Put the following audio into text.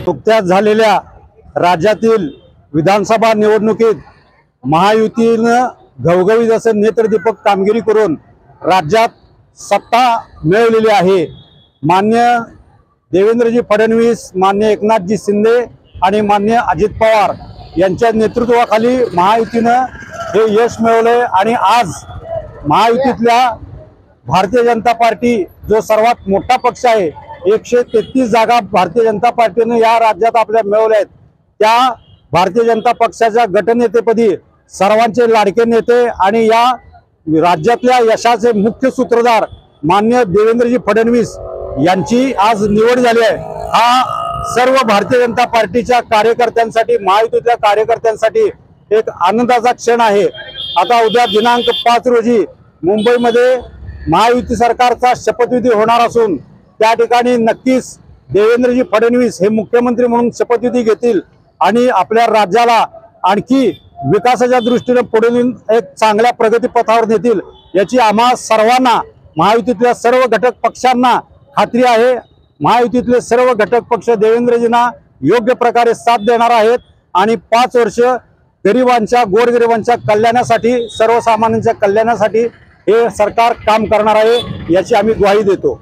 नुकत्याच झालेल्या राज्यातील विधानसभा निवडणुकीत महायुतीनं घवघवीत असं नेत्रदीपक कामगिरी करून राज्यात सत्ता मिळवलेली आहे। मान्य देवेंद्रजी फडणवीस, मान्य एकनाथजी शिंदे आणि मान्य अजित पवार यांच्या नेतृत्वाखाली महायुतीनं हे यश मिळवले आणि आज महायुतीतल्या भारतीय जनता पार्टी जो सर्वात मोठा पक्ष आहे, 133 जागा भारतीय जनता पार्टीने या राज्यात आपल्या मिळवल्या आहेत। त्या भारतीय जनता पक्षाच्या गटनेतेपदी सर्वांचे लाडके नेते आणि या राज्यातल्या यशाचे मुख्य सूत्रधार मान्य देवेंद्रजी फडणवीस यांची आज निवड झाली आहे। हा सर्व भारतीय जनता पार्टीच्या कार्यकर्त्यांसाठी, महायुतीतल्या कार्यकर्त्यांसाठी एक आनंदाचा क्षण आहे। आता उद्या दिनांक 5 रोजी मुंबईमध्ये महायुती सरकारचा शपथविधी होणार असून त्या ठिकाणी नक्कीच देवेंद्रजी फडणवीस हे मुख्यमंत्री म्हणून शपथविधी घेतील आणि आपल्या राज्याला आणखी विकासाच्या दृष्टीने पुढे नेऊन एक चांगल्या प्रगतीपथावर नेतील याची आम्हा सर्वांना, महायुतीतल्या सर्व घटक पक्षांना खात्री आहे। महायुतीतले सर्व घटक पक्ष देवेंद्रजींना योग्य प्रकारे साथ देणार आहेत आणि 5 वर्ष गरिबांच्या, गोरगरिबांच्या कल्याणासाठी, सर्वसामान्यांच्या कल्याणासाठी हे सरकार काम करणार आहे याची आम्ही ग्वाही देतो।